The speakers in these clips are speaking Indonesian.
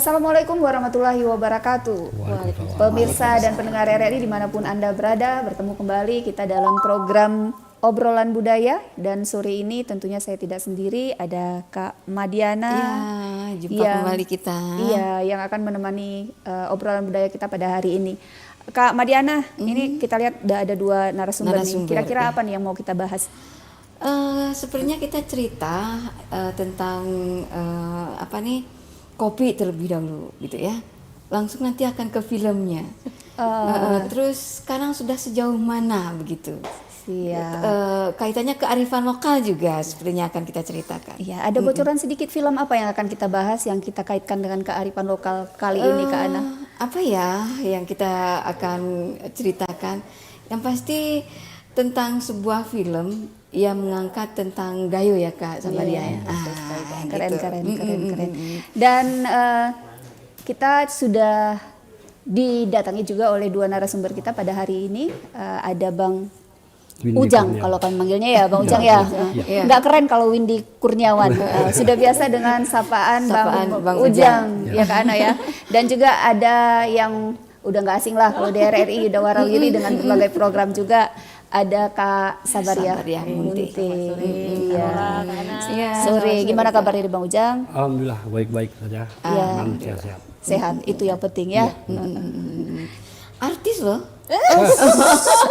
Assalamualaikum warahmatullahi wabarakatuh. Waalaikumsalam. Pemirsa dan pendengar RRI dimanapun Anda berada, bertemu kembali kita dalam program Obrolan Budaya. Dan sore ini tentunya saya tidak sendiri, ada Kak Madiana. Ya, jumpa kembali kita. Iya, yang akan menemani obrolan budaya kita pada hari ini. Kak Madiana, ini kita lihat ada dua narasumber nih. Kira-kira apa nih yang mau kita bahas? Sepertinya kita cerita tentang kopi terlebih dahulu gitu ya. Langsung nanti akan ke filmnya. Terus sekarang sudah sejauh mana begitu? Kaitannya kearifan lokal juga sepertinya akan kita ceritakan. Iya, ada bocoran sedikit film apa yang akan kita bahas yang kita kaitkan dengan kearifan lokal kali ini, Kak Ana? Apa ya yang kita akan ceritakan? Yang pasti tentang sebuah film yang mengangkat tentang gayo ya Kak Sabaria. Keren. Dan kita sudah didatangi juga oleh dua narasumber kita pada hari ini. Ada Bang Windy Ujang, kalau kami manggilnya ya Bang Ujang ya. Nggak keren kalau Windy Kurniawan. Sudah biasa dengan sapaan Bang Ujang ya Kak Ana ya. Dan juga ada yang udah nggak asing lah kalau di RRI, udah warawiri dengan berbagai program juga. Ada Kak Sabaria Munti. Sore, gimana kabarnya di Bang Ujang? Alhamdulillah baik-baik saja. Sehat. Sehat, itu yang penting ya. Artis loh.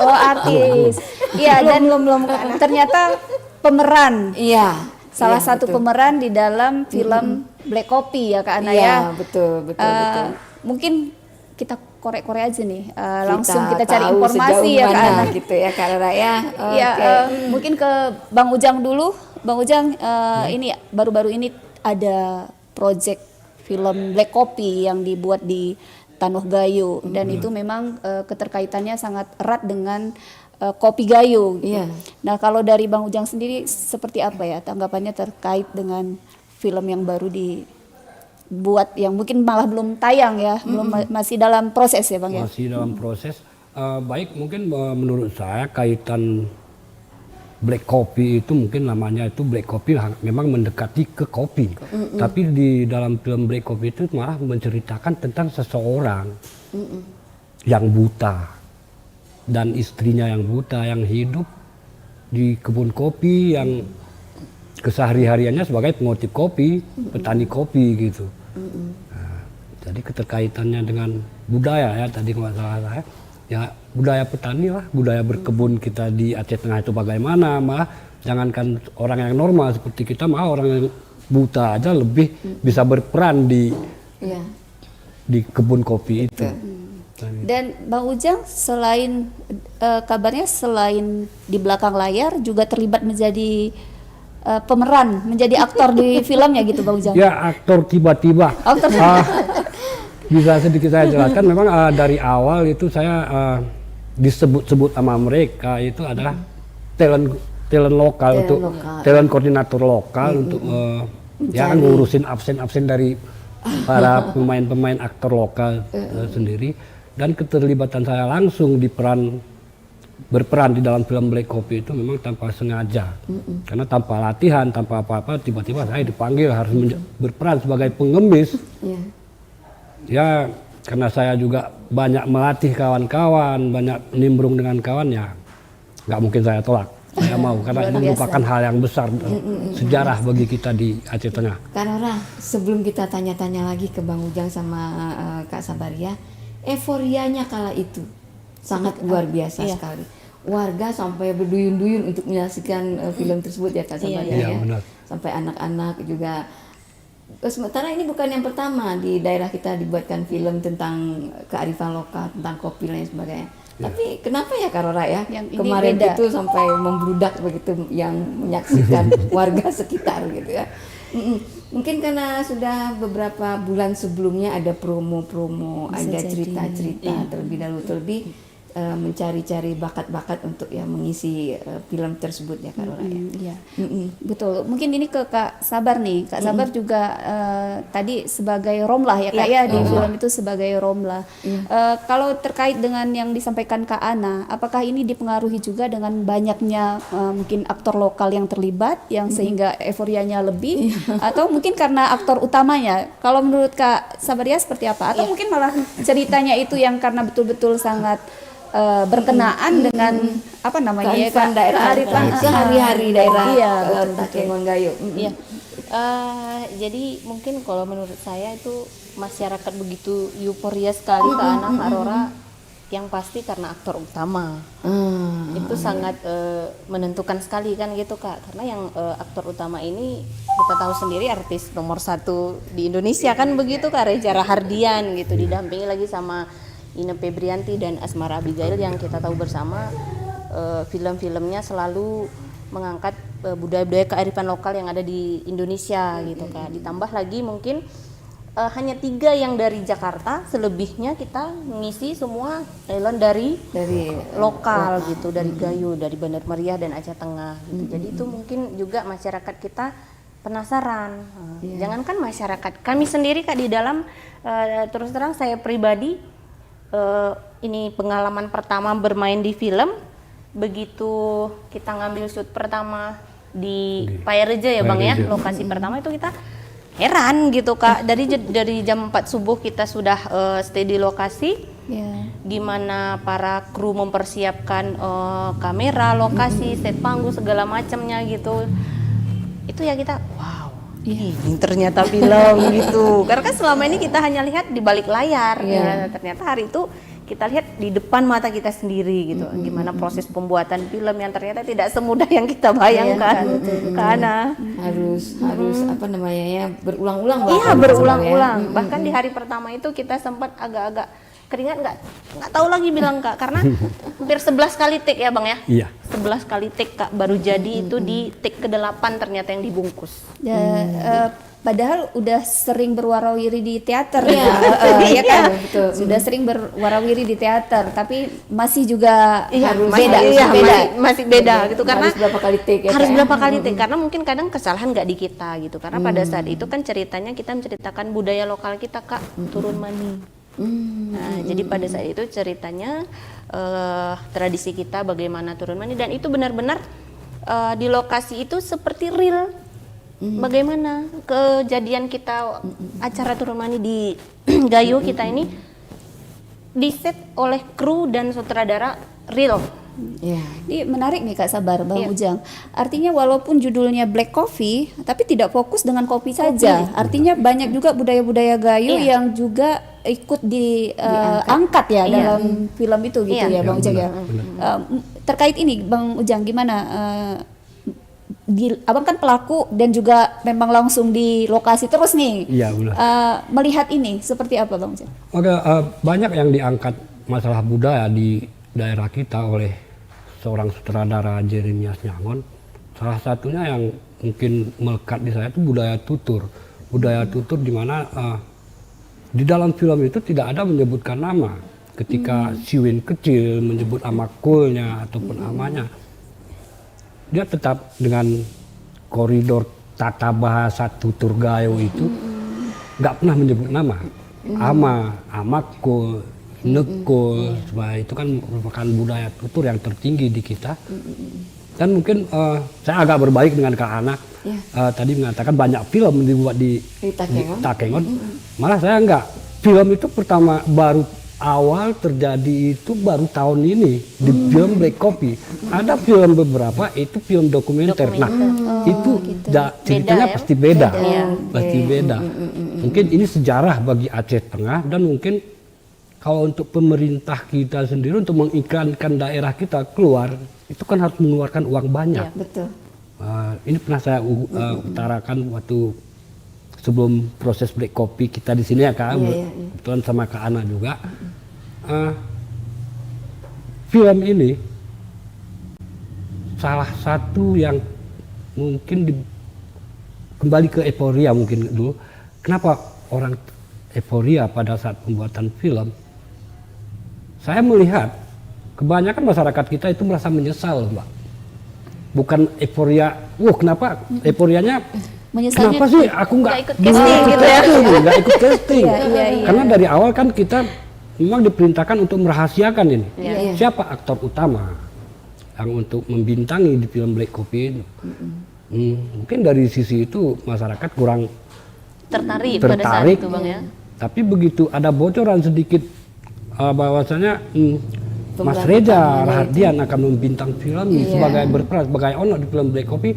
Oh, artis. Iya, dan ternyata pemeran. Iya. Salah satu pemeran di dalam film Black Coffee ya Kak Ana ya. Betul. Mungkin kita korek-korek aja nih, langsung kita cari informasi ya Kak Ana gitu ya Kak Rara ya. Mungkin ke Bang Ujang dulu. Bang Ujang, ini baru-baru ini ada project film Black Coffee yang dibuat di Tanoh Gayo dan itu memang keterkaitannya sangat erat dengan kopi Gayo. Nah, kalau dari Bang Ujang sendiri seperti apa ya tanggapannya terkait dengan film yang baru dibuat yang mungkin malah belum tayang ya, masih dalam proses ya Bang ya? Masih dalam proses. Baik, mungkin menurut saya kaitan Black Coffee itu mungkin namanya itu Black Coffee memang mendekati ke kopi. Tapi di dalam film Black Coffee itu malah menceritakan tentang seseorang yang buta dan istrinya yang buta yang hidup di kebun kopi yang kesehari-hariannya sebagai pengutip kopi, petani kopi gitu. Nah, jadi keterkaitannya dengan budaya ya tadi kalau salah saya. Ya budaya petani lah, budaya berkebun kita di Aceh Tengah itu bagaimana, malah jangankan orang yang normal seperti kita, malah orang yang buta aja lebih bisa berperan di kebun kopi itu. Dan Bang Ujang selain kabarnya selain di belakang layar juga terlibat menjadi pemeran, menjadi aktor di filmnya gitu Bang Ujang? Ya aktor tiba-tiba. Bisa sedikit saya jelaskan, memang dari awal itu saya disebut-sebut sama mereka itu adalah talent lokal untuk talent koordinator lokal untuk ya ngurusin absen dari para pemain-pemain aktor lokal sendiri, dan keterlibatan saya langsung berperan di dalam film Black Coffee itu memang tanpa sengaja, karena tanpa latihan, tanpa apa-apa tiba-tiba saya dipanggil harus berperan sebagai pengemis. Ya karena saya juga banyak melatih kawan-kawan, banyak nimbrung dengan kawan, ya nggak mungkin saya tolak. Saya mau, karena ini merupakan hal yang besar, sejarah bagi kita di Aceh Tengah. Kak Rara, sebelum kita tanya-tanya lagi ke Bang Ujang sama Kak Sabaria, euforianya kala itu sangat luar biasa sekali. Warga sampai berduyun-duyun untuk menyaksikan film tersebut ya Kak Sabaria ya. Sampai anak-anak juga. Sementara ini bukan yang pertama di daerah kita dibuatkan film tentang kearifan lokal, tentang kopi dan sebagainya. Tapi kenapa ya Kak Rora ya, yang kemarin itu sampai membludak begitu yang menyaksikan warga sekitar gitu ya. Mungkin karena sudah beberapa bulan sebelumnya ada promo-promo, ada cerita-cerita terlebih dahulu, terlebih mencari-cari bakat-bakat untuk ya mengisi film tersebut ya Kak Rora ya. Iya, betul. Mungkin ini ke Kak Sabar nih. Kak Sabar juga tadi sebagai Romlah ya Kak ya, di film itu sebagai Romlah. Kalau terkait dengan yang disampaikan Kak Ana, apakah ini dipengaruhi juga dengan banyaknya mungkin aktor lokal yang terlibat, yang sehingga euforianya lebih, atau mungkin karena aktor utamanya? Kalau menurut Kak Sabaria seperti apa? Atau mungkin malah ceritanya itu yang karena betul-betul sangat berkenaan dengan apa namanya ya, kearifan daerah, sehari-hari daerah iya, Takengon Gayo. Iya. Jadi mungkin kalau menurut saya itu masyarakat begitu euforia sekali ke anak Aurora, yang pasti karena aktor utama. Itu sangat menentukan sekali kan gitu Kak, karena yang aktor utama ini kita tahu sendiri artis nomor 1 di Indonesia kan begitu Kak, Reza Rahardian gitu, didampingi lagi sama Ine Febrianti dan Asmara Abigail yang kita tahu bersama film-filmnya selalu mengangkat budaya-budaya kearifan lokal yang ada di Indonesia gitu Kak. Ditambah lagi mungkin hanya 3 yang dari Jakarta, selebihnya kita mengisi semua talent dari lokal gitu, dari Gayo, dari Bandar Meriah dan Aceh Tengah gitu. Jadi itu mungkin juga masyarakat kita penasaran. Jangankan masyarakat, kami sendiri Kak di dalam terus terang saya pribadi ini pengalaman pertama bermain di film. Begitu kita ngambil shoot pertama di Payareja ya Bang ya, lokasi pertama itu kita heran gitu Kak, dari jam 4 subuh kita sudah stay di lokasi, di mana para kru mempersiapkan kamera, lokasi, set panggung segala macamnya gitu. Itu ya kita wow, ini ternyata film gitu. Karena kan selama ini kita hanya lihat di balik layar, ya, ternyata hari itu kita lihat di depan mata kita sendiri gitu. Gimana proses pembuatan film yang ternyata tidak semudah yang kita bayangkan. Karena harus apa namanya ya, berulang-ulang. Iya, berulang-ulang. Bahkan di hari pertama itu kita sempat agak-agak keringat, nggak tahu lagi bilang Kak, karena hampir 11 kali take ya Bang ya. Iya. 11 kali take Kak, baru jadi itu di take ke-8 ternyata yang dibungkus. Padahal udah sering berwarawiri di teater ya kan, betul. Sudah sering berwarawiri di teater, tapi masih juga harus masih beda gitu, karena harus berapa kali take ya, harus berapa kali take, karena mungkin kadang kesalahan nggak di kita gitu, karena pada saat itu kan ceritanya kita menceritakan budaya lokal kita Kak, turun mani. Nah, jadi pada saat itu ceritanya tradisi kita bagaimana turun mani, dan itu benar-benar di lokasi itu seperti real. Bagaimana kejadian kita acara turun mani di Gayo kita ini di-set oleh kru dan sutradara real. Ini menarik nih Kak Sabar, Bang Ujang. Artinya walaupun judulnya Black Coffee, tapi tidak fokus dengan kopi saja. Artinya banyak juga budaya-budaya Gayo yang juga ikut diangkat ya dalam film itu gitu ya Bang Ujang ya. Terkait ini Bang Ujang gimana? Abang kan pelaku dan juga memang langsung di lokasi terus nih. Iya benar. Melihat ini seperti apa Bang Ujang? Oke, banyak yang diangkat masalah budaya di daerah kita oleh seorang sutradara Jeremias Nyangon. Salah satunya yang mungkin melekat di saya itu budaya tutur. Budaya tutur di mana di dalam film itu tidak ada menyebutkan nama. Ketika Siwin kecil menyebut ama kulnya ataupun amanya, dia tetap dengan koridor tata bahasa tutur Gayo itu nggak pernah menyebut nama. Amakul, nekul, itu kan merupakan budaya tutur yang tertinggi di kita. Dan mungkin saya agak berbalik dengan Kak Ana. Tadi mengatakan banyak film dibuat di Takengon. Malah saya enggak. Film itu pertama baru awal terjadi itu baru tahun ini di film Black Coffee. Ada film beberapa itu film dokumenter. Nah, itu ceritanya pasti beda. Pasti beda. Mungkin ini sejarah bagi Aceh Tengah, dan mungkin kalau untuk pemerintah kita sendiri untuk mengiklankan daerah kita keluar, itu kan harus mengeluarkan uang banyak. Betul. Ini pernah saya utarakan waktu sebelum proses Black Coffee kita di sini ya Kak, kebetulan sama Kak Ana juga. Film ini salah satu yang mungkin kembali ke euforia mungkin dulu. Kenapa orang euforia pada saat pembuatan film? Saya melihat kebanyakan masyarakat kita itu merasa menyesal, Mbak. Bukan euforia. Wah, kenapa euforianya? Menyesalnya Kenapa sih aku nggak ikut casting gitu ya? Nggak ikut casting. Iya. Karena dari awal kan kita memang diperintahkan untuk merahasiakan ini. Iya. Siapa aktor utama yang untuk membintangi di film Black Copy ini. Mungkin dari sisi itu masyarakat kurang Tertarik pada saat tertarik. itu Bang ya. Tapi begitu ada bocoran sedikit bahwasanya Mas Pemeran Reza utamanya Rahardian akan membintang film ini sebagai berperan sebagai Ono di film Black Copy.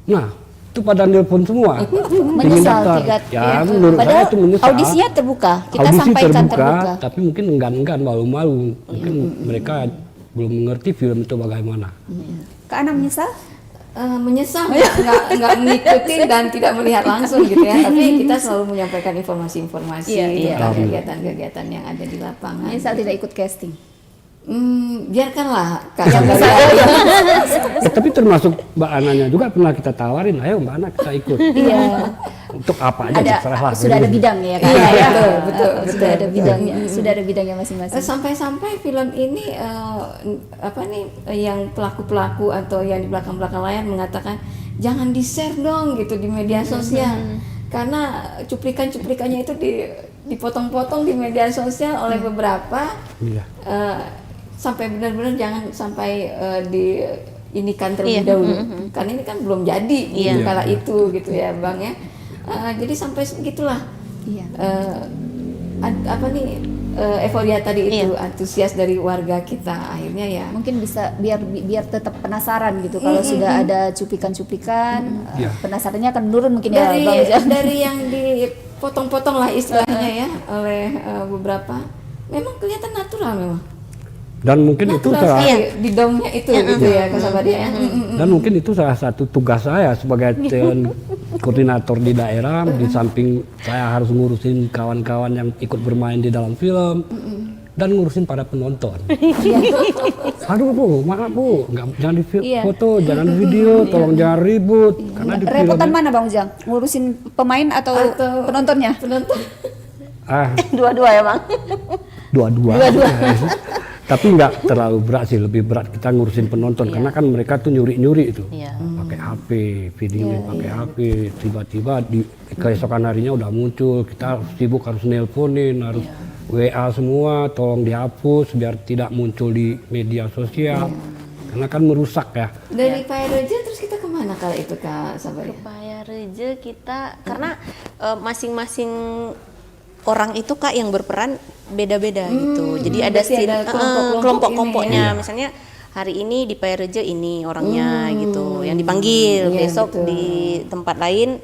Nah, itu pada nelpon semua. Ingin Menyesal daftar. tiga. Ya, menurut saya Padahal itu menyesal. audisinya terbuka. Kita Audisi sampaikan terbuka. tapi mungkin enggan-enggan, malu-malu. Mungkin mereka belum mengerti film itu bagaimana. Kak Ana menyesal? Menyesal nggak mengikuti dan tidak melihat langsung gitu ya, tapi kita selalu menyampaikan informasi-informasi tentang kegiatan-kegiatan yang ada di lapangan. Menyesal tidak ikut casting. Biarkanlah Kak Yang Sabaria. Tapi termasuk Mbak Ananya juga pernah kita tawarin, ayo Mbak Ana kita ikut. Iya. Untuk apa aja terserah lah. Sudah ada bidangnya ya Kak. Iya, betul. Sudah ada bidangnya. Sudah ada bidangnya masing-masing. Sampai-sampai film ini yang pelaku-pelaku atau yang di belakang-belakang layar mengatakan jangan di-share dong gitu di media sosial. Karena cuplikan-cuplikannya itu dipotong-potong di media sosial oleh beberapa. Iya. Sampai benar-benar jangan sampai diinikan terlebih dahulu. Karena ini kan belum jadi gitu, kala itu gitu ya Bang ya. Jadi sampai segitulah. Iya. Euforia tadi itu antusias dari warga kita akhirnya ya. Mungkin bisa biar tetap penasaran gitu. Kalau sudah ada cuplikan-cuplikan, penasarannya akan menurun mungkin ya Bang Ujang. Dari yang dipotong-potong lah istilahnya ya oleh beberapa, memang kelihatan natural memang. Dan mungkin itu di dongnya itu gitu ya Kak Sabaria ya. Dan mungkin itu salah satu tugas saya sebagai talent koordinator di daerah. Di samping saya harus ngurusin kawan-kawan yang ikut bermain di dalam film dan ngurusin para penonton. Aduh Bu, maaf Bu, jangan di foto, jangan di video, tolong jangan ribut. Karena di Repotan film mana Bang Ujang? Ngurusin pemain atau penontonnya? Penonton. Dua-dua ya Bang. Dua-dua. Tapi nggak terlalu berat sih, lebih berat kita ngurusin penonton karena kan mereka tuh nyuri-nyuri itu. Pakai HP, videonya pakai HP, tiba-tiba di keesokan harinya udah muncul, kita sibuk harus nelponin, harus WA semua, tolong dihapus biar tidak muncul di media sosial. Karena kan merusak ya. Dari Pak Reja terus kita kemana kalau itu Kak Sabaria? Supaya Reja kita karena masing-masing orang itu Kak yang berperan beda-beda gitu. Jadi ada kelompok-kelompoknya. Misalnya hari ini di Payareja ini orangnya gitu, yang dipanggil. Besok di tempat lain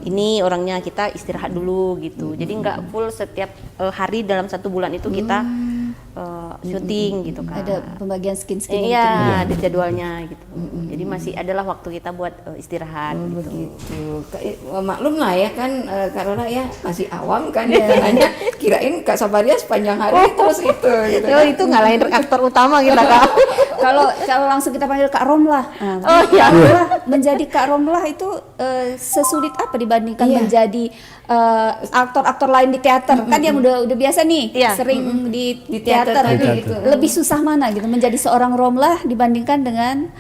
ini orangnya, kita istirahat dulu gitu. Jadi nggak full setiap hari dalam satu bulan itu kita syuting gitu kan. Ada pembagian skin-skin gitu. Iya, ada jadwalnya gitu. Jadi masih adalah waktu kita buat istirahat gitu. Begitu. Maklum lah ya kan Kak Rora ya masih awam kan hanya kirain Kak Sabaria sepanjang hari terus itu gitu. Itu ngalahin aktor utama kita Kak. Kalau langsung kita panggil Kak Romlah. Menjadi Kak Romlah itu sesulit apa dibandingkan menjadi aktor-aktor lain di teater. Kan yang udah biasa nih sering di teater gitu. Lebih susah mana gitu menjadi seorang Romlah dibandingkan dengan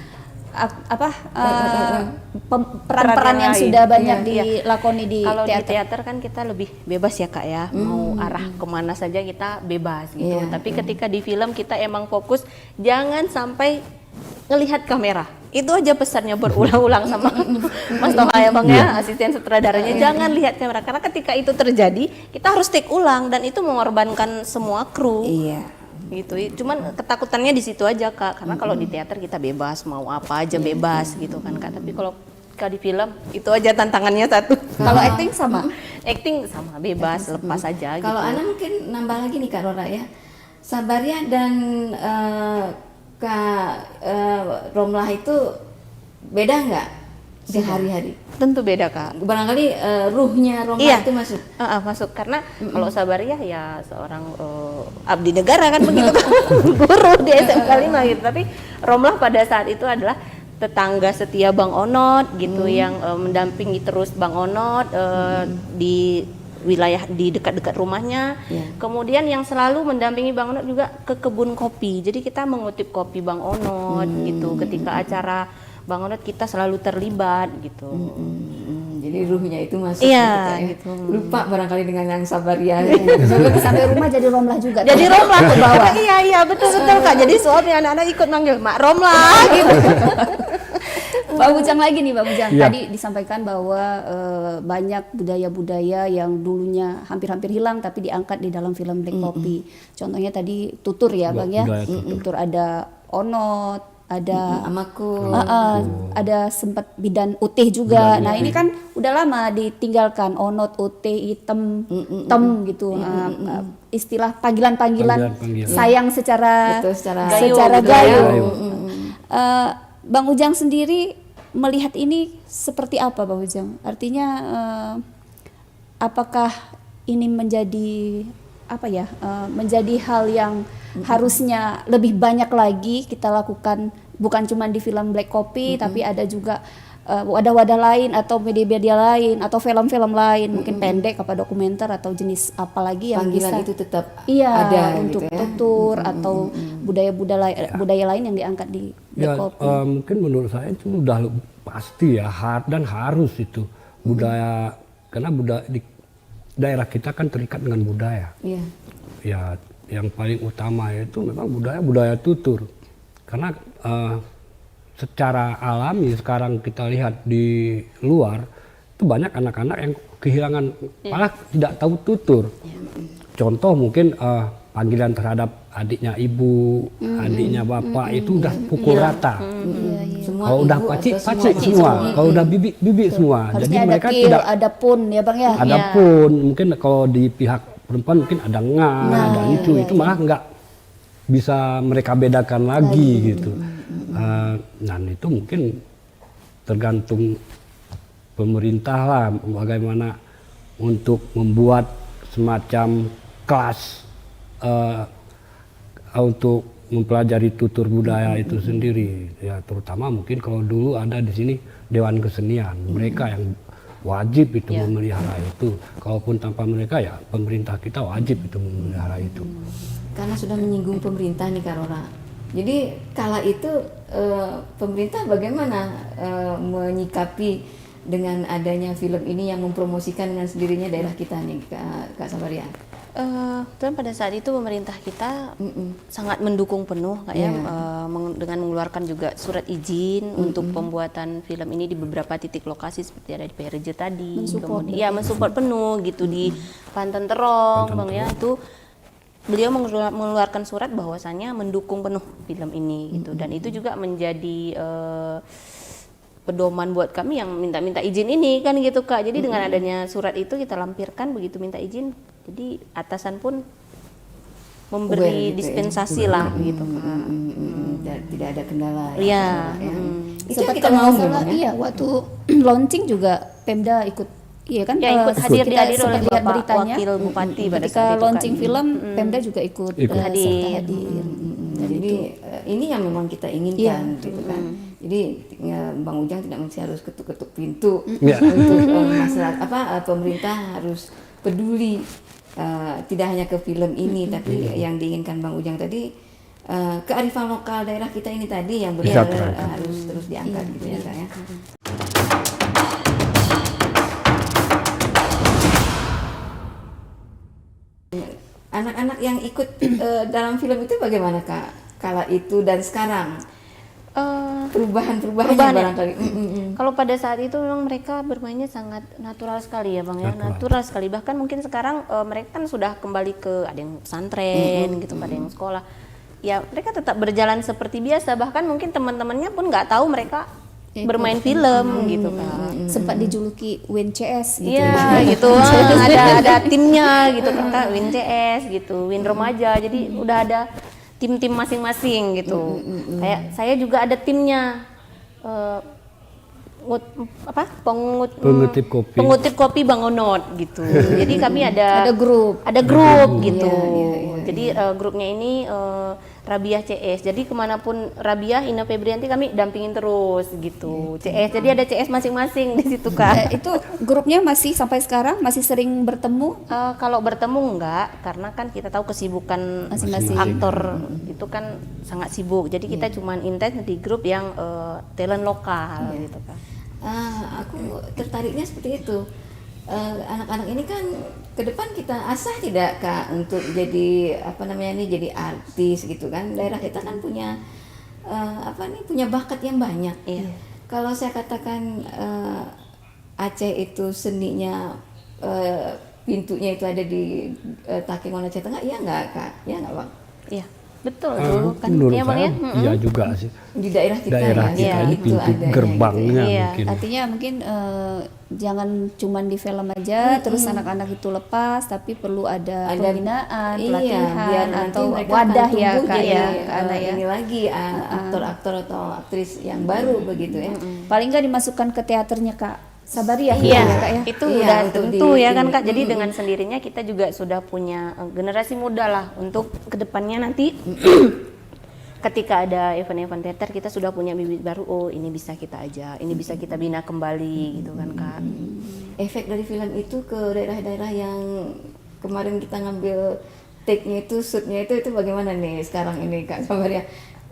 peran-peran yang sudah banyak dilakoni di kalau teater. Di teater kan kita lebih bebas ya Kak ya, mau arah kemana saja kita bebas gitu. Tapi ketika di film kita emang fokus jangan sampai ngelihat kamera. Itu aja pesannya berulang-ulang sama Mas Toha ya Bang ya, asisten sutradaranya, jangan lihat kamera karena ketika itu terjadi kita harus take ulang dan itu mengorbankan semua kru. Gitu. Cuman ketakutannya di situ aja Kak, karena kalau di teater kita bebas mau apa aja bebas gitu kan Kak. Tapi kalau di film itu aja tantangannya satu. Kalau acting sama? Acting sama bebas, lepas aja gitu. Kalau Ana mungkin nambah lagi nih Kak Rora ya. Sabaria dan Kak Romlah itu beda nggak sehari-hari? Tentu beda Kak. Barangkali ruhnya Romlah itu masuk. Masuk karena kalau Sabaria ya seorang abdi negara kan begitu kan, guru di SMK 5 gitu. Tapi Romlah pada saat itu adalah tetangga setia Bang Onot gitu yang mendampingi terus Bang Onot di wilayah di dekat-dekat rumahnya. Kemudian yang selalu mendampingi Bang Onot juga ke kebun kopi. Jadi kita mengutip kopi Bang Onot gitu. Ketika acara Bang Onot kita selalu terlibat gitu. Jadi ruhnya itu masuk Iya, gitu. Lupa barangkali dengan yang sabar ya. Sampai rumah jadi Romlah juga. Jadi Romlah ke bawah. Iya betul Kak. Jadi suami anak-anak ikut manggil Mak Romlah gitu. Pak Bujang lagi nih Pak Bujang. Iya. Tadi disampaikan bahwa banyak budaya-budaya yang dulunya hampir-hampir hilang tapi diangkat di dalam film Black Copy. Contohnya tadi tutur ya Bang ya. Budaya Tutur ada Onot, ada Amaku. ada sempat bidan Utih juga. Nah ini kan udah lama ditinggalkan Onot, Utih, Item, Tem gitu. Istilah panggilan-panggilan Panggilan-panggilan. sayang secara Betul, secara gayo. Gayo. Bang Ujang sendiri melihat ini seperti apa Bang Ujang? Artinya apakah ini menjadi menjadi hal yang harusnya lebih banyak lagi kita lakukan, bukan cuma di film Black Copy tapi ada juga wadah-wadah lain atau media-media lain atau film-film lain, mungkin pendek apa dokumenter atau jenis apa lagi yang Panggilan bisa itu tetap iya ada untuk gitu ya. tutur atau budaya lain yang diangkat di Black Ya, Copy. mungkin menurut saya itu udah pasti ya dan harus itu budaya, karena budaya di daerah kita kan terikat dengan budaya. Iya. Ya, yang paling utama itu memang budaya tutur, karena secara alami sekarang kita lihat di luar itu banyak anak-anak yang kehilangan malah tidak tahu tutur. Contoh mungkin panggilan terhadap adiknya ibu, adiknya bapak itu udah pukul rata. Semua Kalau udah ibu pacik atau semua, kalau udah bibi semua. Jadi Harusnya ada mereka kill, tidak ada pun ya Bang ya. ada pun, mungkin kalau di pihak perempuan mungkin ada ada itu malah nggak bisa mereka bedakan lagi gitu. Dan itu mungkin tergantung pemerintah lah bagaimana untuk membuat semacam kelas untuk mempelajari tutur budaya itu sendiri. Ya terutama mungkin kalau dulu ada di sini Dewan Kesenian, mereka yang wajib itu memelihara itu. Kalaupun tanpa mereka ya pemerintah kita wajib itu memelihara itu. Karena sudah menyinggung pemerintah nih Kak Rora. Jadi kala itu pemerintah bagaimana menyikapi dengan adanya film ini yang mempromosikan dengan sendirinya daerah kita nih Kak Sabaria? Dan pada saat itu pemerintah kita sangat mendukung penuh Kak ya, dengan mengeluarkan juga surat izin untuk pembuatan film ini di beberapa titik lokasi seperti ada di PRJ tadi, kemudian mensupport penuh gitu di Panten Terong Bang ya, itu beliau mengeluarkan surat bahwasannya mendukung penuh film ini gitu, dan itu juga menjadi pedoman buat kami yang minta izin ini kan gitu Kak. Jadi dengan adanya surat itu kita lampirkan begitu minta izin, jadi atasan pun memberi dispensasi lah gitu Kak. Tidak ada kendala. Iya. Itu Sempat kita kalau mau nggak salah, memang ya. iya waktu launching juga Pemda ikut, iya kan? Ya ikut Kita dihadiri oleh sempat lihat Bapak beritanya. Wakil Bupati pada Ketika saat itu launching kan. film, Pemda juga ikut serta Hadir. hadir. Jadi ini yang memang kita inginkan gitu kan. Jadi Bang Ujang tidak mesti harus ketuk-ketuk pintu untuk masyarakat pemerintah harus peduli tidak hanya ke film ini tapi yang diinginkan Bang Ujang tadi kearifan lokal daerah kita ini tadi yang benar harus terus diangkat gitu ya Kak ya. Anak-anak yang ikut dalam film itu bagaimana Kak? Kala itu dan sekarang perubahannya barangkali. Kalau pada saat itu memang mereka bermainnya sangat natural sekali ya Bang ya, natural sekali. Bahkan mungkin sekarang mereka kan sudah kembali ke ada yang pesantren gitu, ada yang sekolah. Ya mereka tetap berjalan seperti biasa. Bahkan mungkin teman-temannya pun nggak tahu mereka bermain film gitu kan. Sempat dijuluki WinCS gitu. Iya gitu. ada timnya gitu kan, WinCS gitu, Win Remaja. Jadi udah ada tim-tim masing-masing gitu. Kayak saya juga ada timnya. Pengutip kopi Bang Onot gitu. Jadi kami ada grup gitu. Jadi grupnya ini Rabiah CS. Jadi kemanapun Rabiah, Ina Febrianti kami dampingin terus gitu. CS. Jadi ada CS masing-masing di situ Kak. Itu grupnya masih sampai sekarang masih sering bertemu? Kalau bertemu enggak, karena kan kita tahu kesibukan Masing-masing. aktor itu kan sangat sibuk. Jadi kita cuman intens di grup yang talent lokal gitu kan. Aku tertariknya seperti itu. Anak-anak ini kan ke depan kita asah tidak Kak untuk jadi jadi artis gitu kan. Daerah kita kan punya punya bakat yang banyak. Iya. Kalau saya katakan Aceh itu seninya pintunya itu ada di Takengon Aceh Tengah, iya nggak Kak? Iya nggak Bang? Iya, betul dulu kan menurut ya Bang saya ya. iya juga sih. Di daerah kita Daerah ya, kita ini itu pintu adanya gerbangnya Iya. mungkin. Artinya mungkin jangan cuman di film aja terus anak-anak itu lepas, tapi perlu ada pembinaan, pelatihan biar nanti atau mereka wadah akan ya tumbuh Kak jadi, ya ke anak ya. ini lagi aktor-aktor atau aktris yang baru begitu ya. Paling nggak dimasukkan ke teaternya Kak Sabaria Iya, ya Kak ya. itu Iya, udah untuk tentu ya kan ini. Kak. Jadi dengan sendirinya kita juga sudah punya generasi muda lah untuk kedepannya nanti. Ketika ada event-event teater kita sudah punya bibit baru, oh ini bisa kita ajak, ini bisa kita bina kembali gitu kan Kak. Efek dari film itu ke daerah-daerah yang kemarin kita ngambil take-nya itu, shoot-nya itu bagaimana nih sekarang ini Kak Sabaria?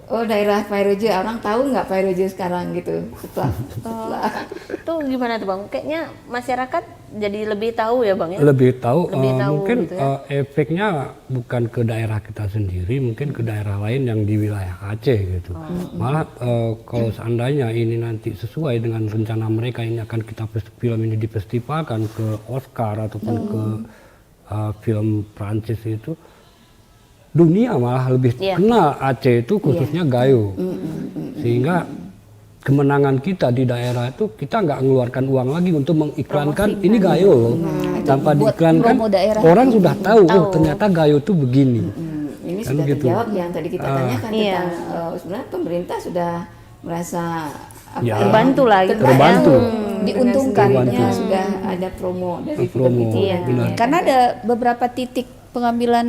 Oh daerah Pairojo, orang tahu nggak Pairojo sekarang gitu setelah Itu gimana tuh Bang? Kayaknya masyarakat jadi lebih tahu ya Bang ya? Lebih tahu, Lebih tahu mungkin gitu ya. efeknya bukan ke daerah kita sendiri, mungkin ke daerah lain yang di wilayah Aceh gitu. Malah kalau seandainya ini nanti sesuai dengan rencana mereka, ini akan kita film ini difestivalkan ke Oscar ataupun ke film Prancis itu, dunia malah lebih kenal Aceh itu khususnya Gayo. Sehingga kemenangan kita di daerah itu kita nggak mengeluarkan uang lagi untuk mengiklankan ini Gayo loh. Tanpa buat diiklankan promo daerah. orang sudah tahu oh ternyata Gayo itu begini. ini Kan sudah gitu. terjawab yang tadi kita tanyakan Iya. tentang sebenarnya pemerintah sudah merasa Ya. Terbantu lah gitu Terbantu. Diuntungkan. Dengan Ya. sudah ada promo dari film Promo, itu. Iya. benar. Karena ada beberapa titik pengambilan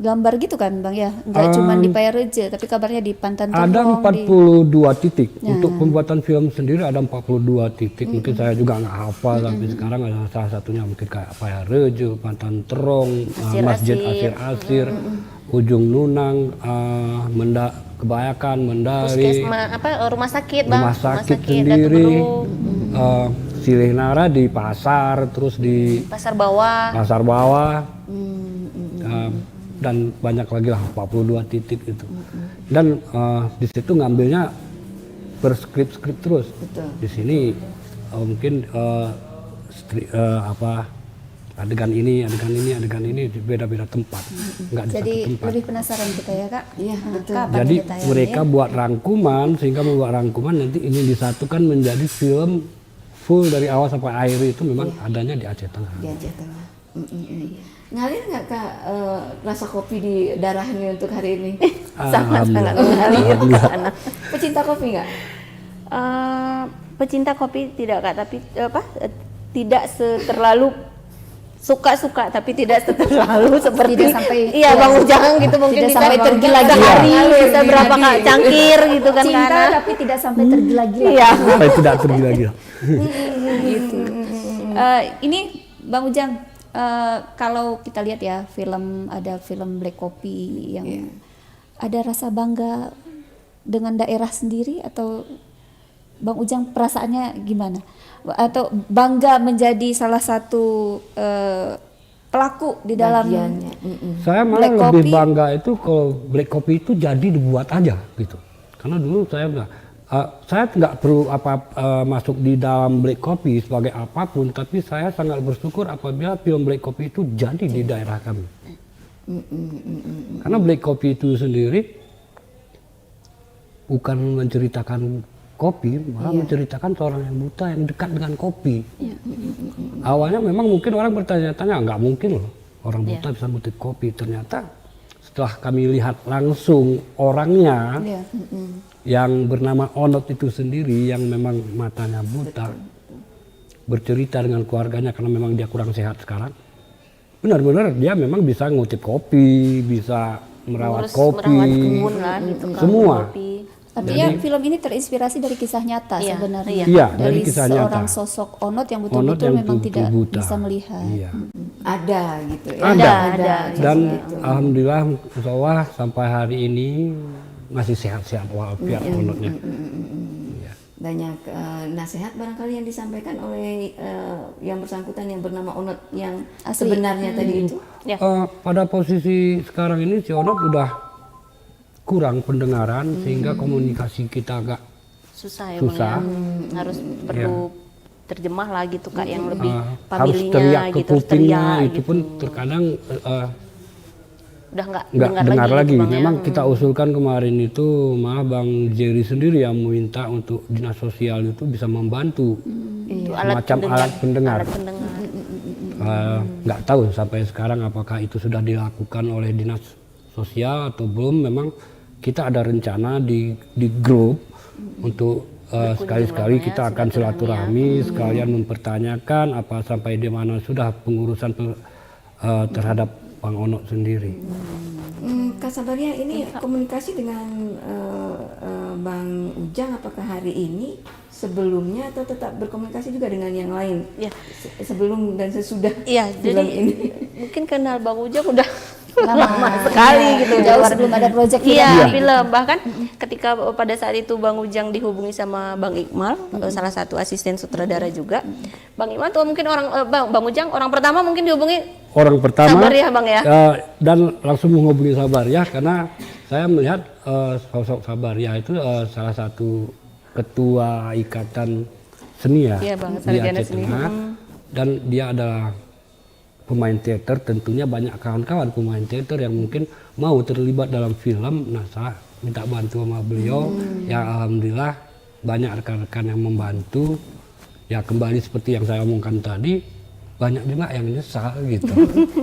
gambar gitu kan Bang ya, nggak cuma di Paireje tapi kabarnya di Pantan Ada Terong, 42 titik. Untuk pembuatan film sendiri ada 42 titik. Mungkin saya juga nggak hafal tapi sekarang ada salah satunya mungkin kayak Paireje, Pantan Terong, Masjid Asir-Asir, Ujung Nunang, Kebayakan, Mendari, Puskesmas rumah sakit Bang. rumah sakit Datu sendiri, Beru, Silihnara di pasar, terus di Pasar Bawah. pasar bawah, dan banyak lagi lah 42 titik itu. Dan di situ ngambilnya berskrip-skrip terus. Betul. Di sini mungkin adegan ini di beda-beda tempat, nggak di Jadi satu tempat. lebih penasaran kita ya Kak. Iya, betul. Kapan Jadi ini tayangnya? mereka buat rangkuman sehingga membuat rangkuman nanti ini disatukan menjadi film full dari awal sampai akhir itu memang adanya di Aceh Tengah. Di Aceh Tengah. Ngalir nggak Kak rasa kopi di darah ini untuk hari ini? Sangat-sangat Alhamdulillah. mengalir. Pecinta kopi nggak? Pecinta kopi tidak Kak, tapi tidak terlalu suka-suka tapi tidak terlalu seperti Tidak sampai- iya Bang Ujang gitu mungkin tidak bisa sampai tergila-gila. sehari Iya. bisa berapa Kak cangkir gitu kan Cinta karena tapi tidak sampai tergila-gila. iya Sampai tidak tergila-gila. Ini Bang Ujang, kalau kita lihat ya ada film Black Copy yang ada rasa bangga dengan daerah sendiri atau Bang Ujang perasaannya gimana? Atau bangga menjadi salah satu pelaku di dalam Bagiannya. Saya malah Black lebih Copy. bangga itu kalau Black Copy itu jadi dibuat aja gitu. Karena dulu saya nggak perlu masuk di dalam Black Copy sebagai apapun, tapi saya sangat bersyukur apabila film Black Copy itu jadi di daerah kami. Karena Black Copy itu sendiri bukan menceritakan kopi, malah menceritakan seorang yang buta yang dekat dengan kopi. Awalnya memang mungkin orang bertanya-tanya, nggak mungkin loh orang buta bisa memetik kopi. Ternyata setelah kami lihat langsung orangnya yang bernama Onot itu sendiri yang memang matanya buta, bercerita dengan keluarganya karena memang dia kurang sehat sekarang. benar-benar dia memang bisa ngutip kopi, bisa merawat kopi, merawat kebun lah gitu, semua. kopi. Artinya film ini terinspirasi dari kisah nyata Iya, sebenarnya. iya, dari dari kisah seorang nyata. sosok Onot yang Onot betul-betul yang memang betul-betul tidak buta. bisa melihat. Iya. Ada gitu ya. Ada. Dan gitu. alhamdulillah, insya Allah sampai hari ini masih sehat-sehat walafiat Onotnya. Iya. Banyak nasihat barangkali yang disampaikan oleh yang bersangkutan yang bernama Onot yang Asli. sebenarnya tadi itu. Ya. Pada posisi sekarang ini si Onot udah kurang pendengaran sehingga komunikasi kita agak Susah ya Susah. Bang ya. Harus perlu terjemah lah gitu Kak yang lebih harus familinya teriak ke gitu, harus kupingnya, teriak itu gitu. pun terkadang Udah nggak nggak dengar gitu, lagi. Bang, ya. Memang kita usulkan kemarin itu malah Bang Jerry sendiri yang meminta untuk dinas sosial itu bisa membantu Itu semacam alat pendengar. Alat pendengar. Nggak tahu sampai sekarang apakah itu sudah dilakukan oleh dinas sosial atau belum. Memang kita ada rencana di grup untuk sekali-sekali kita akan silaturahmi sekalian mempertanyakan apa sampai di mana sudah pengurusan terhadap Bang Onot sendiri. Kak Sabaria ini komunikasi dengan Bang Ujang apakah hari ini sebelumnya atau tetap berkomunikasi juga dengan yang lain? Ya. Sebelum dan sesudah Iya, film jadi ini. mungkin kenal Bang Ujang udah Lama. lama sekali gitu. Jauh sebelum ada proyek film. Iya, film. Bahkan ketika pada saat itu Bang Ujang dihubungi sama Bang Iqmal, salah satu asisten sutradara juga. Bang Iqmal tuh mungkin Bang Ujang orang pertama mungkin dihubungi Orang pertama Sabaria, Bang ya. Dan langsung menghubungi Sabaria karena saya melihat sosok Sabaria itu salah satu ketua ikatan seni ya Iya, Bang, di sarjana Aceh seni. Tengah, dan dia adalah pemain teater. Tentunya banyak kawan-kawan pemain teater yang mungkin mau terlibat dalam film. Nah, saya minta bantu sama beliau. Ya alhamdulillah banyak rekan-rekan yang membantu. Ya kembali seperti yang saya omongkan tadi, banyak juga yang nyesal gitu.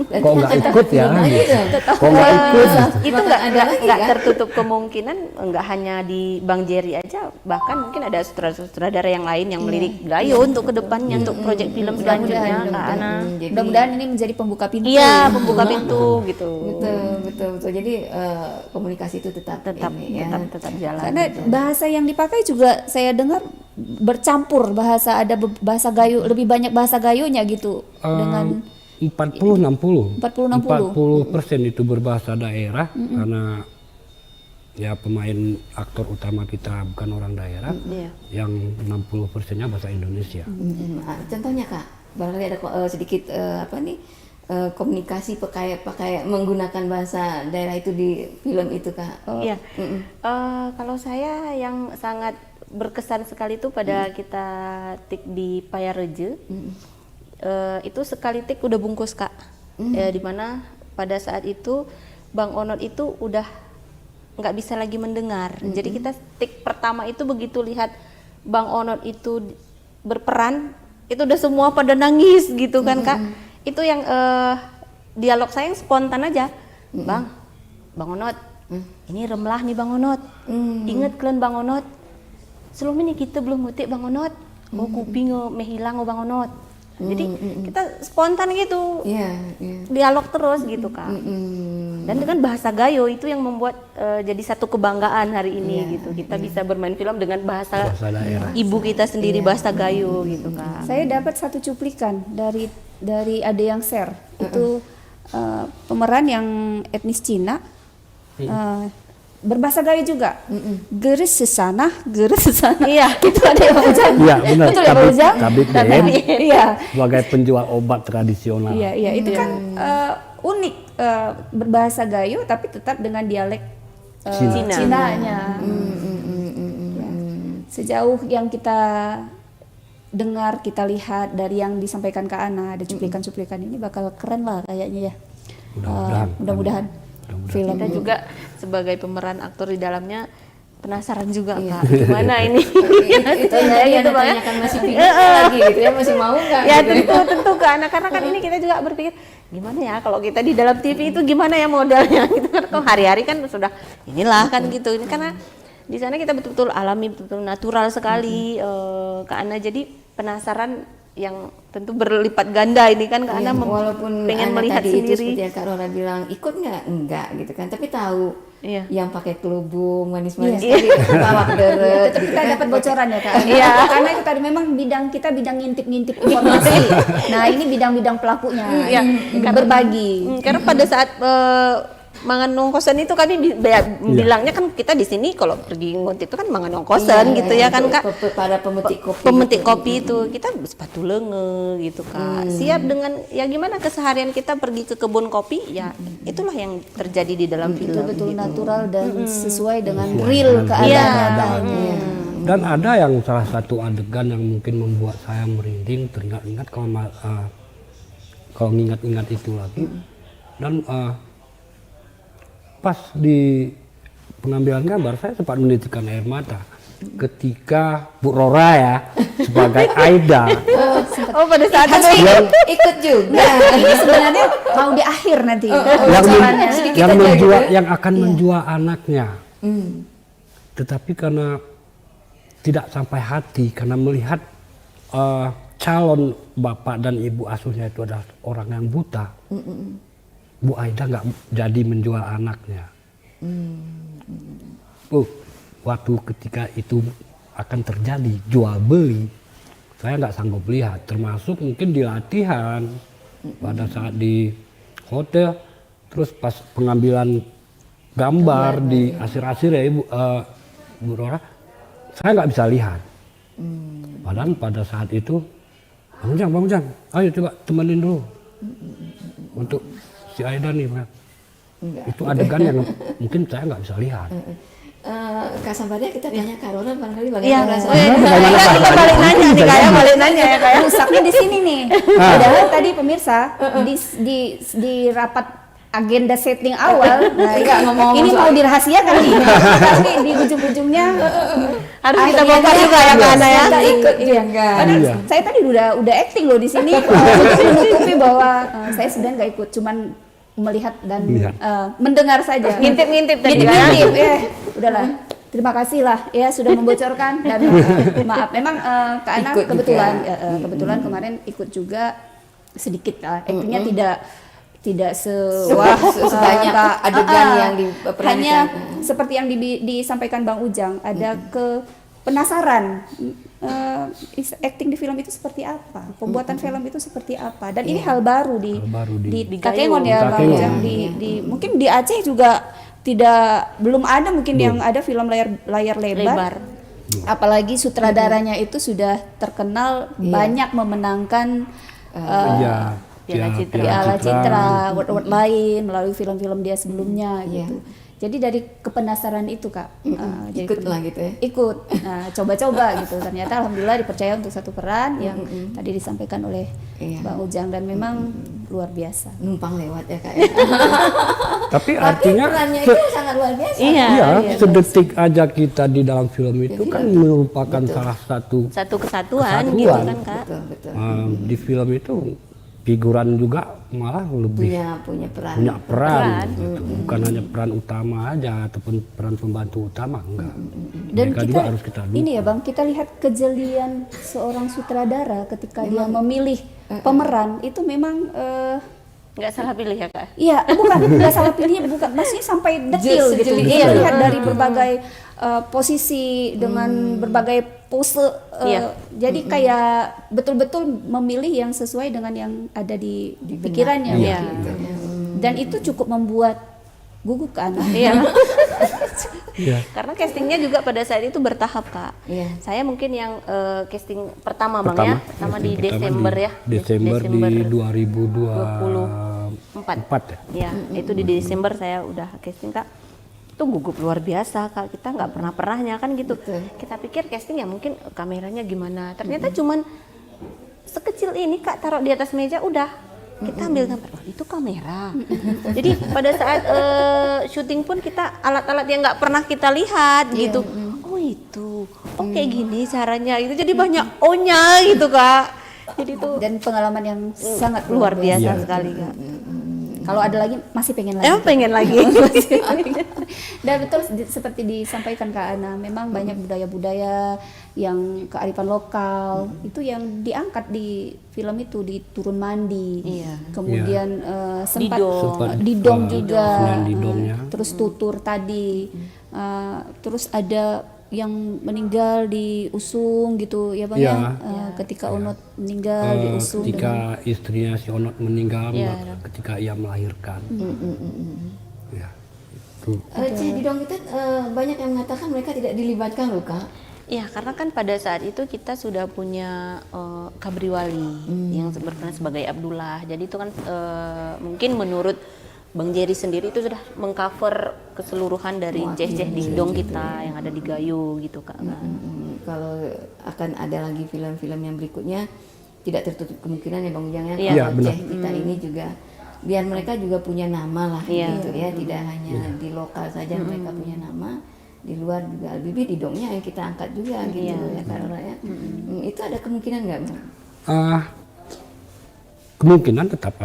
Kok nggak ikut ya? Gitu. Kok nggak ikut? Itu Bahkan ada lagi, nggak kan? tertutup kemungkinan, nggak hanya di Bang Jerry aja, bahkan mungkin ada sutradara yang lain yang melirik Gayo untuk kedepannya untuk proyek film selanjutnya Kak Ana. Mudah-mudahan ini menjadi pembuka pintu. Iya, pembuka pintu gitu. Betul. Jadi komunikasi itu tetap ini, ya. tetap jalan. Karena bahasa yang dipakai juga saya dengar bercampur bahasa, ada bahasa Gayo, lebih banyak bahasa Gayonya gitu dengan 40-60. 40-60. 40% itu berbahasa daerah karena ya pemain aktor utama kita bukan orang daerah. Iya. Yang 60%-nya bahasa Indonesia. Contohnya Kak, barangkali ada sedikit komunikasi pakai menggunakan bahasa daerah itu di film itu Kak. Iya. Kalau saya yang sangat berkesan sekali itu pada kita tik di Payareje. Itu sekali tik udah bungkus Kak. Dimana pada saat itu Bang Onot itu udah nggak bisa lagi mendengar. Jadi kita tik pertama itu begitu lihat Bang Onot itu berperan, itu udah semua pada nangis gitu kan Kak. Itu yang dialog saya yang spontan aja. Bang Onot, ini remlah nih Bang Onot. Ingat kalian Bang Onot, sebelum ini kita belum ngutip Bang Onot. Kuping hilang Bang Onot. Jadi kita spontan gitu, dialog terus gitu Kak. Dan dengan bahasa Gayo itu yang membuat jadi satu kebanggaan hari ini gitu. Kita bisa bermain film dengan bahasa daerah. ibu kita sendiri, bahasa Gayo gitu Kak. Saya dapat satu cuplikan dari Ade yang share. Itu pemeran yang etnis Cina. Berbahasa Gayo juga. Geris sesana. Iya, itu ada yang Ujang. Iya benar. Betul ya Pak Ujang? Kabit DM Iya. sebagai penjual obat tradisional. Iya, itu kan unik, berbahasa Gayo tapi tetap dengan dialek Cinanya. Ya. Sejauh yang kita dengar, kita lihat dari yang disampaikan Kak Ana, ada cuplikan-cuplikan ini bakal keren lah kayaknya ya. Mudah-mudahan. Film Kita juga sebagai pemeran aktor di dalamnya penasaran juga Kak, gimana ini? itu yang gitu Bang ya. ditanyakan masih bingung lagi gitu ya, masih mau nggak? Ya gitu. tentu Kak, karena kan ini kita juga berpikir gimana ya kalau kita di dalam TV itu gimana ya modelnya gitu kan, kok hari-hari kan sudah inilah kan gitu. Ini karena di sana kita betul-betul alami, betul-betul natural sekali Kak Ana, jadi penasaran yang tentu berlipat ganda ini kan karena walaupun pengen Ana melihat tadi itu sendiri. seperti yang Kak Rora bilang ikut nggak, enggak gitu kan, tapi tahu Iya. yang pakai kerudung manis-manis tadi lawak deret Tetap gitu kita kan. dapat bocoran ya Kak. Iya. Karena itu tadi memang bidang kita bidang ngintip-ngintip informasi. Nah, ini bidang-bidang pelakunya. Iya. Berbagi. Karena pada saat mangan nongkosan itu kami bilangnya kan kita di sini kalau pergi ngontit itu kan mangan nongkosan gitu ya kan Kak. Para pemetik kopi. Pemetik kopi itu kita sepatu lenge gitu Kak. Siap dengan ya gimana keseharian kita pergi ke kebun kopi ya itulah yang terjadi di dalam film. Betul-betul gitu. natural dan sesuai dengan real keadaannya. Iya. Dan ada yang salah satu adegan yang mungkin membuat saya merinding, teringat-ingat kalau ingat-ingat itu lagi. Dan pas di pengambilan gambar saya sempat menitikkan air mata ketika Bu Rora ya sebagai Aida Oh pada saat itu ikut juga. Nah, ini sebenarnya mau di akhir nanti. bocorannya. yang akan menjual anaknya. Tetapi karena tidak sampai hati karena melihat calon bapak dan ibu asuhnya itu adalah orang yang buta. Bu Aida nggak jadi menjual anaknya. Waktu ketika itu akan terjadi jual beli, saya nggak sanggup lihat. Termasuk mungkin di latihan, pada saat di hotel, terus pas pengambilan gambar di asir-asir ya Bu Rora, saya nggak bisa lihat. Padahal pada saat itu, Bang Ujang, ayo coba temenin dulu untuk si Aida nih, itu adegan yang mungkin saya nggak bisa lihat. Kak Sambaria kita tanya Kak Rora barangkali Iya. bagaimana Kita balik nanya nih kayak balik nanya ya kayak. Rusaknya di sini nih. Padahal tadi pemirsa di rapat agenda setting awal, nah ini mau dirahasiakan nih. Tapi di ujung-ujungnya Harus kita bongkar juga ya Kak Ana ya. Kita ikut juga. Padahal saya tadi udah acting loh di sini untuk menutupi bahwa saya sebenarnya nggak ikut, cuman melihat dan mendengar saja. Ngintip-ngintip tadi ya. Ngintip, ya. Udahlah. Terima kasih lah ya sudah membocorkan dan maaf memang Kak Ana Ikut kebetulan kemarin ikut juga sedikit actingnya tidak sebanyak adegan yang diperankan. hanya seperti yang disampaikan Bang Ujang ada penasaran acting di film itu seperti apa, pembuatan film itu seperti apa, dan ini hal baru di Kakengon ya Bang Ujang, mungkin di Aceh juga belum ada mungkin yang ada film layar lebar. Apalagi sutradaranya itu sudah terkenal banyak memenangkan Piala Citra, award lain melalui film-film dia sebelumnya gitu. Jadi dari kepenasaran itu Kak, ikut lah gitu ya. Ikut, coba-coba gitu. Ternyata alhamdulillah dipercaya untuk satu peran yang tadi disampaikan oleh Bang Ujang dan memang luar biasa. Numpang lewat ya Kak ya. Tapi artinya perannya itu sangat luar biasa. Iya. Sedetik aja kita di dalam film itu kan merupakan salah satu kesatuan gitu kan Kak. Betul. Di film itu figuran juga malah lebih punya peran. punya peran gitu. Bukan hanya peran utama aja ataupun peran pembantu utama, enggak. Dan Mereka juga harus kita dukung. ini ya Bang, kita lihat kejelian seorang sutradara ketika dia memilih pemeran itu memang Nggak salah pilih ya Kak. iya, nggak salah pilihnya, bukan maksudnya sampai detil gitu. Iya, lihat dari berbagai posisi dengan berbagai pose. Jadi kayak betul-betul memilih yang sesuai dengan yang ada di pikirannya. Iya. Gitu. Dan itu cukup membuat gugup kan. Iya. Iya. Karena castingnya juga pada saat itu bertahap Kak. Iya. Saya mungkin yang casting pertama Bang ya, pertama di Desember ya. Desember di 2024 ya. Ya, itu di Desember saya udah casting Kak. Itu gugup luar biasa Kak, kita nggak pernahnya kan gitu. Kita pikir casting ya mungkin kameranya gimana, ternyata cuman sekecil ini Kak, taruh di atas meja udah kita ambil gambar. Oh, itu kamera. Jadi pada saat syuting pun kita alat-alat yang nggak pernah kita lihat gitu. Oh itu, kayak gini caranya itu, jadi banyak O-nya gitu Kak. Jadi itu Dan pengalaman yang sangat luar biasa sekali Kak. Kalau ada lagi masih pengen lagi. Emang pengen lagi. Dan betul seperti disampaikan Kak Ana, memang banyak budaya-budaya yang kearifan lokal itu yang diangkat di film itu, di Turun Mandi. Iya. Kemudian sempat Sempat, Didong juga. Sunan Didongnya. Terus Tutur tadi. Terus ada yang meninggal di Usung gitu ya Bang Iya. ketika Onot meninggal di Usung Ketika istrinya si Onot meninggal, Iya. ketika ia melahirkan. Ya, itu. Cih Didong itu banyak yang mengatakan mereka tidak dilibatkan loh Kak. Ya, karena kan pada saat itu kita sudah punya Kabriwali yang berperan sebagai Abdullah. Jadi itu kan mungkin menurut Bang Jerry sendiri itu sudah mengcover keseluruhan dari ceh-ceh dingdong kita yang ada di Gayo gitu Kak. Kalau akan ada lagi film-film yang berikutnya tidak tertutup kemungkinan ya Bang Ujang ya, Iya. kalau Iya, benar. Ceh kita ini juga biar mereka juga punya nama lah Iya. gitu ya, tidak hanya di lokal saja mereka punya nama, di luar juga Bibi Didongnya yang kita angkat juga gitu ya Kak Rora ya. Itu ada kemungkinan nggak Bang? Kemungkinan tetap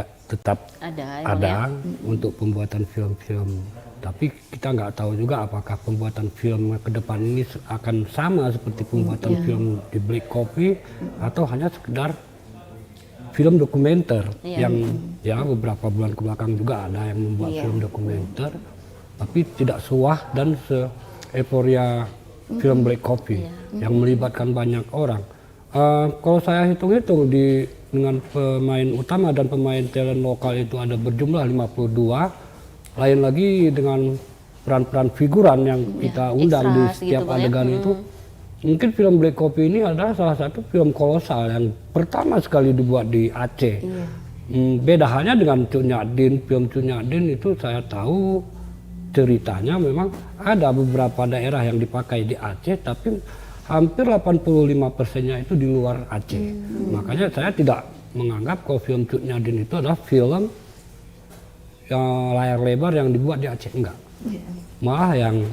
ada untuk pembuatan film-film, tapi kita nggak tahu juga apakah pembuatan film ke depan ini akan sama seperti pembuatan film di Black Copy atau hanya sekedar film dokumenter yang ya beberapa bulan kebelakang juga ada yang membuat film dokumenter, tapi tidak sewah dan se-euforia film Black Copy yang melibatkan banyak orang. Kalau saya hitung-hitung dengan pemain utama dan pemain talent lokal itu ada berjumlah 52. Lain lagi dengan peran-peran figuran yang kita undang di extras setiap gitu, adegan itu. Mungkin film Black Copy ini adalah salah satu film kolosal yang pertama sekali dibuat di Aceh. Beda halnya dengan Cuk Nyadin. Film Cuk Nyadin itu saya tahu ceritanya memang ada beberapa daerah yang dipakai di Aceh, tapi hampir 85%-nya itu di luar Aceh. Makanya saya tidak menganggap kalau film Cuk Nyadin itu adalah film layar lebar yang dibuat di Aceh, enggak. Malah yang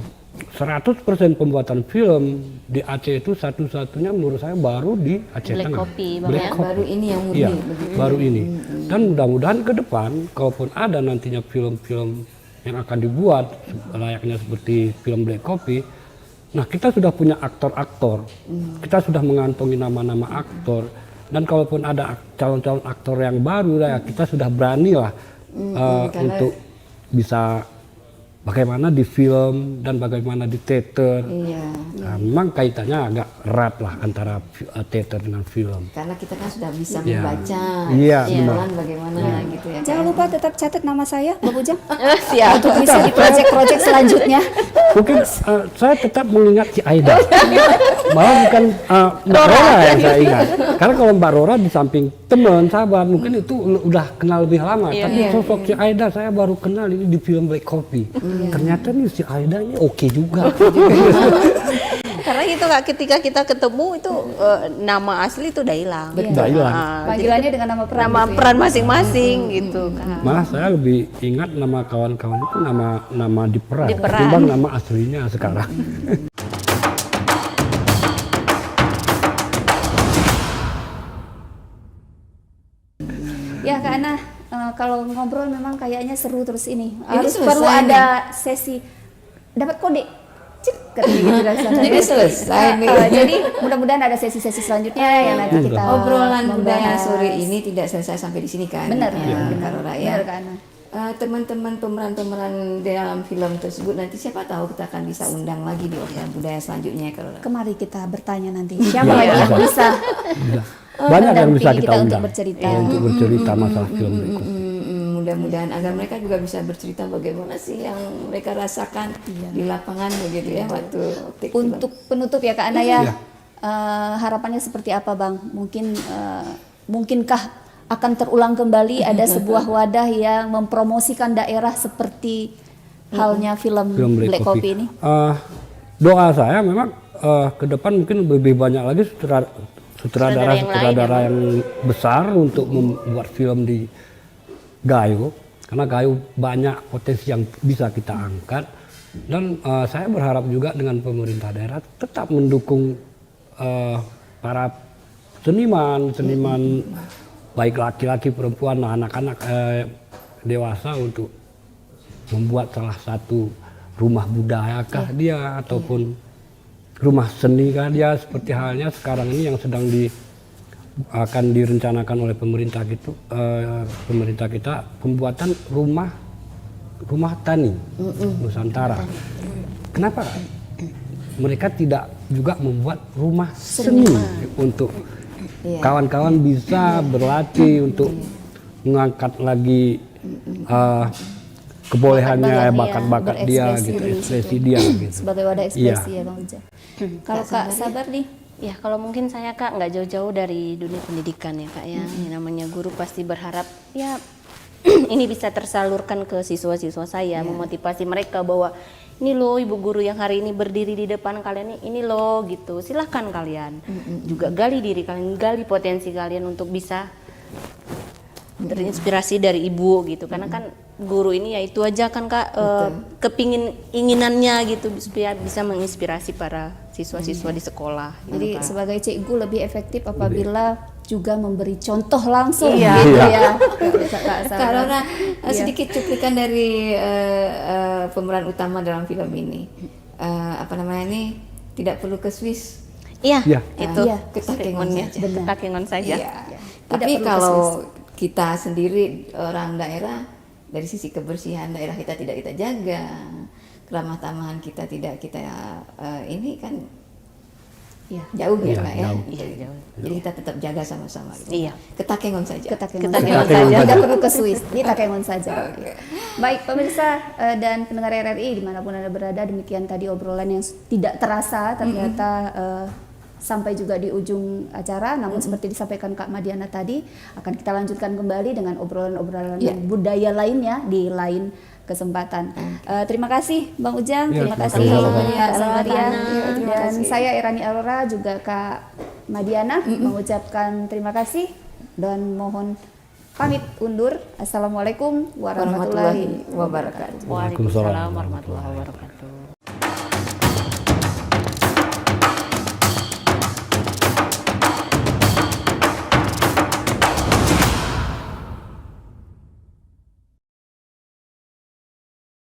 100% pembuatan film di Aceh itu satu-satunya menurut saya baru di Aceh Black Tengah. Copy, Bang, Black ya? Copy. Baru ini yang murni Iya, begitu. baru ini. Dan mudah-mudahan ke depan, kalaupun ada nantinya film-film yang akan dibuat layaknya seperti film Black Copy, nah kita sudah punya aktor-aktor, kita sudah mengantongi nama-nama aktor, dan kalaupun ada calon-calon aktor yang baru, ya kita sudah berani lah untuk bisa bagaimana di film dan bagaimana di teater. Iya. Nah, memang kaitannya agak erat lah antara teater dengan film. Karena kita kan sudah bisa Iya. membaca Iya, jalan bagaimana gitu ya. Jangan lupa tetap catat nama saya Bang Ujang Siap. untuk bisa di proyek-proyek selanjutnya. Mungkin saya tetap mengingat si Aida. Malah bukan Mbak Rora yang saya ingat. Karena kalau Mbak Rora di samping teman, sahabat, mungkin itu udah kenal lebih lama. Tapi sosok si Aida saya baru kenal ini di film Black Copy. Ternyata nih si Aida ini oke juga. Karena itu Kak, ketika kita ketemu itu nama asli itu udah hilang. Udah hilang. Panggilannya dengan nama peran. Nama peran masing-masing gitu Kak. Malah saya lebih ingat nama kawan-kawan itu nama di peran, Di peran. ketimbang nama aslinya sekarang. Ya Kak Ana, kalau ngobrol memang kayaknya seru terus ini. Ini Harus selesai perlu nih. ada sesi dapat kode. Cik, katanya gitu dan selanjutnya. Ini selesai nih. Jadi mudah-mudahan ada sesi-sesi selanjutnya yang nanti kita Obrolan budaya membahas. sore ini tidak selesai sampai di sini kan? Benar, ya, Kak Rora ya. Benar Kak Ana. Teman-teman pemeran-pemeran di dalam film tersebut nanti siapa tahu kita akan bisa undang lagi di obrolan budaya selanjutnya ya Kak Rora. Kemari kita bertanya nanti siapa lagi yang bisa Banyak yang bisa mendampingi kita kita untuk undang bercerita. untuk bercerita masalah film Black Copy. Mudah-mudahan agar mereka juga bisa bercerita bagaimana sih yang mereka rasakan di lapangan begitu ya waktu take film. Untuk penutup ya Kak Ana ya, harapannya seperti apa Bang? Mungkinkah akan terulang kembali ada sebuah wadah yang mempromosikan daerah seperti halnya film, Black Copy ini? Doa saya memang ke depan mungkin lebih banyak lagi sutradara yang besar untuk membuat film di Gayo, karena Gayo banyak potensi yang bisa kita angkat, dan saya berharap juga dengan pemerintah daerah tetap mendukung para seniman baik laki-laki perempuan anak-anak dewasa untuk membuat salah satu rumah budaya kah dia ataupun rumah seni kah dia, seperti halnya sekarang ini yang sedang akan direncanakan oleh pemerintah kita pembuatan rumah tani Nusantara. Kenapa mereka tidak juga membuat rumah seni untuk kawan-kawan bisa berlatih untuk mengangkat lagi kebolehannya, bakat-bakat dia gitu, ekspresi dia gitu. Sebagai wadah ekspresi ya Bang Ujang. Kalau Kak Sabar nih, Ya, kalau mungkin saya Kak nggak jauh-jauh dari dunia pendidikan ya Kak ya. Yang namanya guru pasti berharap ya ini bisa tersalurkan ke siswa-siswa saya, memotivasi mereka bahwa ini loh ibu guru yang hari ini berdiri di depan kalian ini loh gitu. Silahkan kalian juga gali diri kalian, gali potensi kalian untuk bisa terinspirasi dari ibu gitu. Karena kan guru ini ya itu aja kan Kak, inginannya gitu supaya bisa menginspirasi para siswa-siswa di sekolah. jadi sebagai cikgu lebih efektif apabila juga memberi contoh langsung Iya. gitu Iya. ya. Kak Sabar. Kak Rora, sedikit cuplikan dari pemeran utama dalam film ini. Apa namanya ini? Tidak perlu ke Swiss. Iya, Iya. itu Iya, ke Takengon statementnya, saja. ke Takengon saja. Iya. Tidak Tapi perlu ke kalau Swiss. kita sendiri orang daerah, dari sisi kebersihan daerah kita tidak kita jaga, keramah tamahan kita tidak kita ini kan jauh ya Iya, Kak ya. jauh. Jadi, Jauh. jadi kita tetap jaga sama-sama. Gitu. Iya. Ke Takengon saja. Ke Takengon Takengon saja. saja. Tidak perlu ke Swiss, di Takengon saja. Baik pemirsa dan pendengar RRI dimanapun Anda berada, demikian tadi obrolan yang tidak terasa ternyata sampai juga di ujung acara. Namun seperti disampaikan Kak Madiana tadi, akan kita lanjutkan kembali dengan obrolan-obrolan budaya lainnya di lain kesempatan. Terima kasih Bang Ujang, Ya, terima terima kasih kasih. Kak Sabaria, terima dan kasih. saya Irani Aurora juga Kak Madiana mengucapkan terima kasih dan mohon pamit undur. Assalamualaikum warahmatullahi Warahmatullahi wabarakatuh. Waalaikumsalam warahmatullahi wabarakatuh.